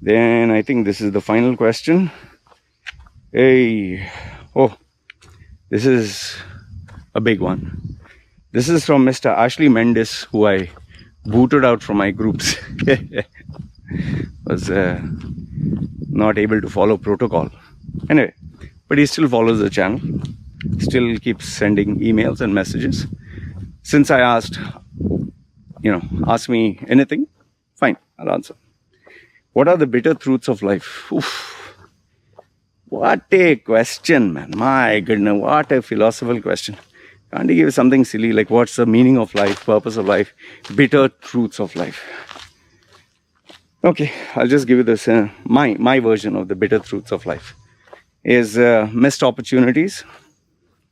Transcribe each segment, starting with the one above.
Then I think this is the final question. Hey, oh, this is a big one. This is from Mr. Ashley Mendes, who I booted out from my groups. Was not able to follow protocol. Anyway, but he still follows the channel, still keeps sending emails and messages. Since I asked, ask me anything, fine, I'll answer. What are the bitter truths of life? Oof. What a question, man. My goodness, what a philosophical question. Can't you give something silly like what's the meaning of life, purpose of life, bitter truths of life? Okay, I'll just give you this, my version of the bitter truths of life is missed opportunities,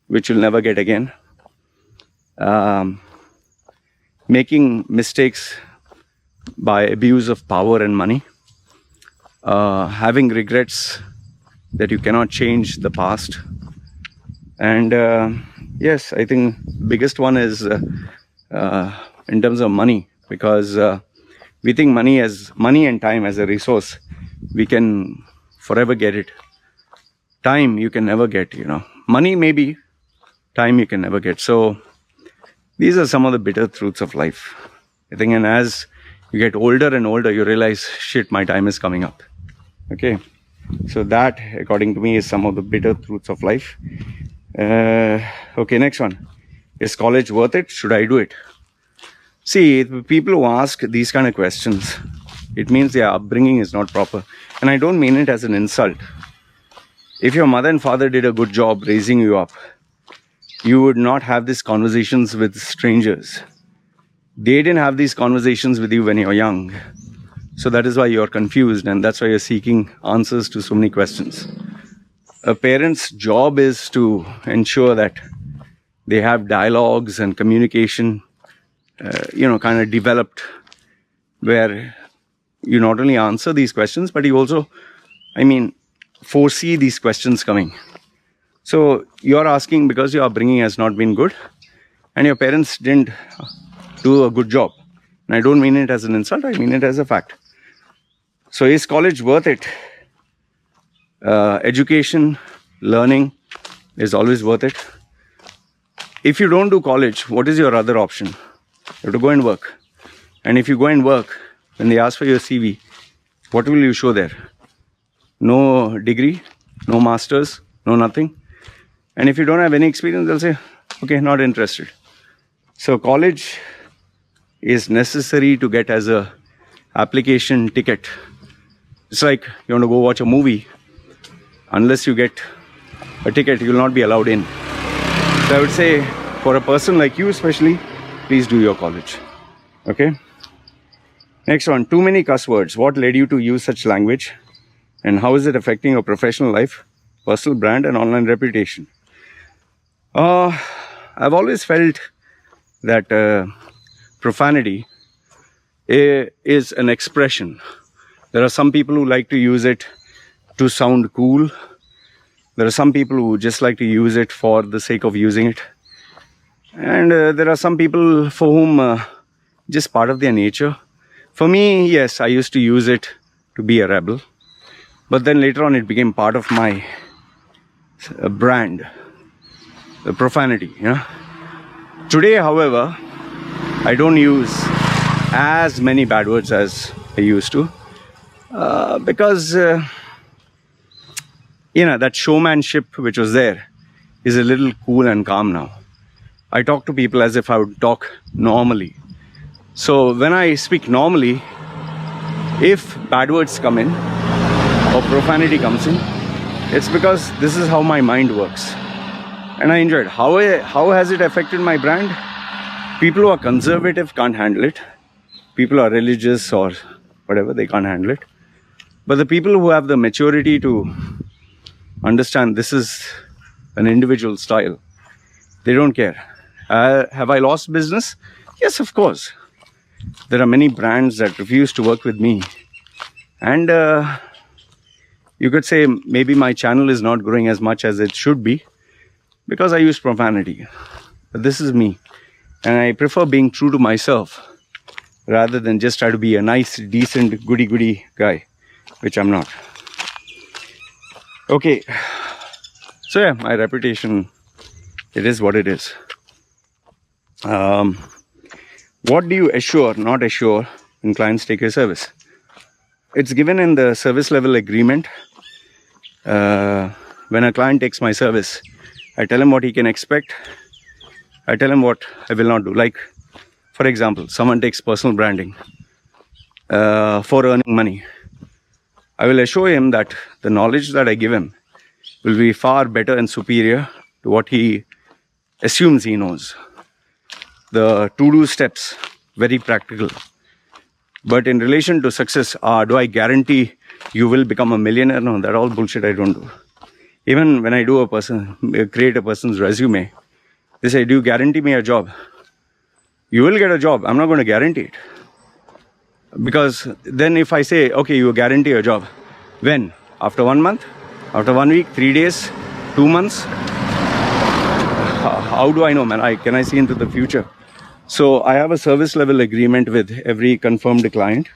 which you'll never get again. Making mistakes by abuse of power and money. Having regrets that you cannot change the past. And yes, I think biggest one is in terms of money, because we think money and time as a resource, we can forever get it. Time you can never get, Money maybe, time you can never get. So these are some of the bitter truths of life, I think. And as you get older and older, you realize, shit, my time is coming up. Okay. So that, according to me, is some of the bitter truths of life. Okay, next one. Is college worth it? Should I do it? See, people who ask these kind of questions, it means their upbringing is not proper. And I don't mean it as an insult. If your mother and father did a good job raising you up, you would not have these conversations with strangers. They didn't have these conversations with you when you're young. So that is why you're confused, and that's why you're seeking answers to so many questions. A parent's job is to ensure that they have dialogues and communication kind of developed, where you not only answer these questions, but you also, foresee these questions coming. So you're asking because your upbringing has not been good and your parents didn't do a good job. And I don't mean it as an insult, I mean it as a fact. So is college worth it? Education, learning is always worth it. If you don't do college, what is your other option? You have to go and work. And if you go and work, when they ask for your CV, what will you show there? No degree, no masters, no nothing. And if you don't have any experience, they'll say, okay, not interested. So college is necessary to get as a application ticket. It's like you want to go watch a movie. Unless you get a ticket, you will not be allowed in. So I would say, for a person like you especially, please do your college. Okay? Next one, too many cuss words. What led you to use such language? And how is it affecting your professional life, personal brand, and online reputation? I've always felt that profanity is an expression. There are some people who like to use it to sound cool. There are some people who just like to use it for the sake of using it. And there are some people for whom just part of their nature. For me, yes, I used to use it to be a rebel. But then later on, it became part of my brand, the profanity. Today, however, I don't use as many bad words as I used to. Because, that showmanship which was there is a little cool and calm now. I talk to people as if I would talk normally. So when I speak normally, if bad words come in or profanity comes in, it's because this is how my mind works. And I enjoy it. How has it affected my brand? People who are conservative can't handle it. People who are religious or whatever, they can't handle it. But the people who have the maturity to understand this is an individual style, they don't care. Have I lost business? Yes, of course. There are many brands that refuse to work with me. And you could say maybe my channel is not growing as much as it should be because I use profanity. But this is me. And I prefer being true to myself rather than just try to be a nice, decent, goody-goody guy. which I'm not. Okay, so yeah, my reputation, it is what it is. What do you assure, not assure, when clients take your service? It's given in the service level agreement. When a client takes my service, I tell him what he can expect. I tell him what I will not do. Like, for example, someone takes personal branding for earning money. I will assure him that the knowledge that I give him will be far better and superior to what he assumes he knows. The to-do steps, very practical. But in relation to success, do I guarantee you will become a millionaire? No, that's all bullshit. I don't do. Even when I do create a person's resume, they say, do you guarantee me a job? You will get a job. I'm not going to guarantee it. Because then if I say, okay, you guarantee a job, when? After 1 month? After 1 week? 3 days? 2 months? How do I know, man? Can I see into the future? So I have a service level agreement with every confirmed client.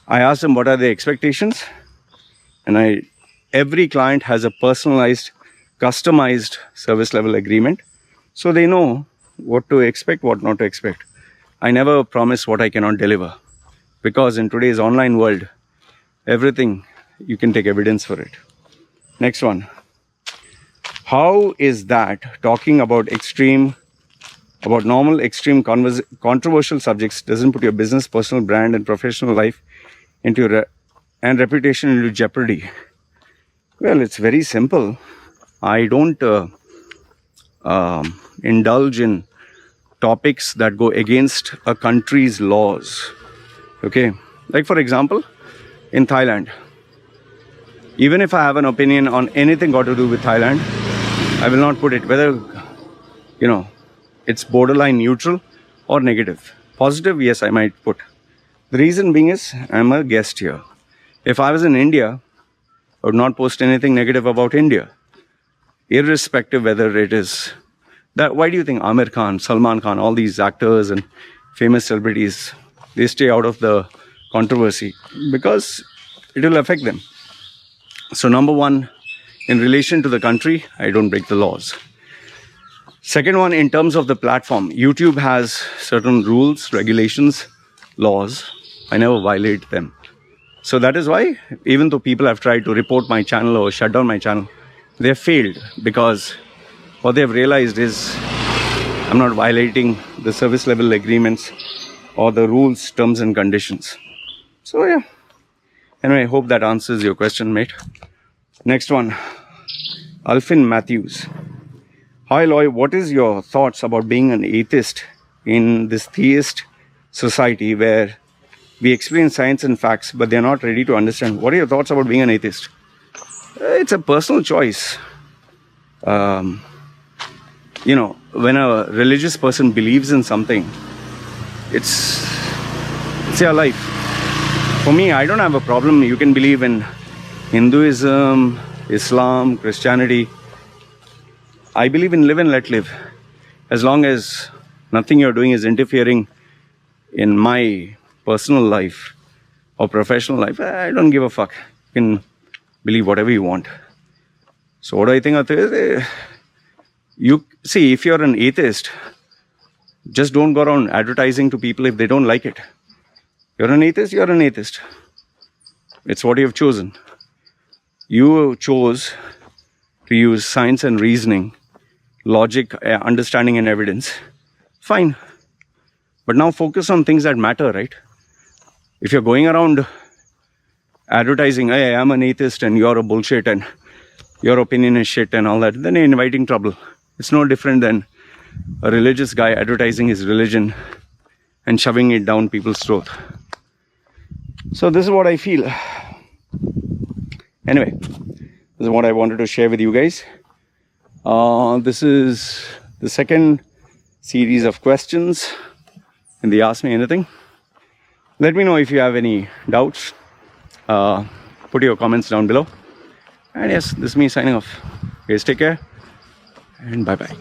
I ask them what are their expectations, and every client has a personalized, customized service level agreement, so they know what to expect, what not to expect. I never promise what I cannot deliver, because in today's online world, everything, you can take evidence for it. Next one. How is that talking about normal, extreme, controversial subjects doesn't put your business, personal brand, and professional life and reputation into jeopardy? Well, it's very simple. I don't indulge in topics that go against a country's laws. Okay, like for example, in Thailand, even if I have an opinion on anything got to do with Thailand, I will not put it, whether, it's borderline neutral or negative. Positive, yes, I might put. The reason being is, I'm a guest here. If I was in India, I would not post anything negative about India, irrespective whether it is that. Why do you think Amir Khan, Salman Khan, all these actors and famous celebrities, they stay out of the controversy? Because it will affect them. So number one, in relation to the country, I don't break the laws. Second one, in terms of the platform, YouTube has certain rules, regulations, laws. I never violate them. So that is why, even though people have tried to report my channel or shut down my channel, they have failed, because what they have realized is I'm not violating the service level agreements or the rules, terms and conditions. So yeah. Anyway, I hope that answers your question, mate. Next one. Alfin Matthews. Hi Loy, what is your thoughts about being an atheist in this theist society where we explain science and facts, but they're not ready to understand? What are your thoughts about being an atheist? It's a personal choice. When a religious person believes in something, it's their life. For me, I don't have a problem. You can believe in Hinduism, Islam, Christianity. I believe in live and let live. As long as nothing you're doing is interfering in my personal life or professional life, I don't give a fuck. You can believe whatever you want. So what do I think of this? You see, if you're an atheist, just don't go around advertising to people if they don't like it. You're an atheist, you're an atheist. It's what you've chosen. You chose to use science and reasoning, logic, understanding and evidence. Fine. But now focus on things that matter, right? If you're going around advertising, hey, I'm an atheist and you're a bullshit and your opinion is shit and all that, then you're inviting trouble. It's no different than a religious guy advertising his religion and shoving it down people's throat. So this is what I feel. Anyway, this is what I wanted to share with you guys. This is the second series of questions in the Ask Me Anything. Let me know if you have any doubts. Put your comments down below. And yes, this is me signing off. Guys, take care and bye-bye.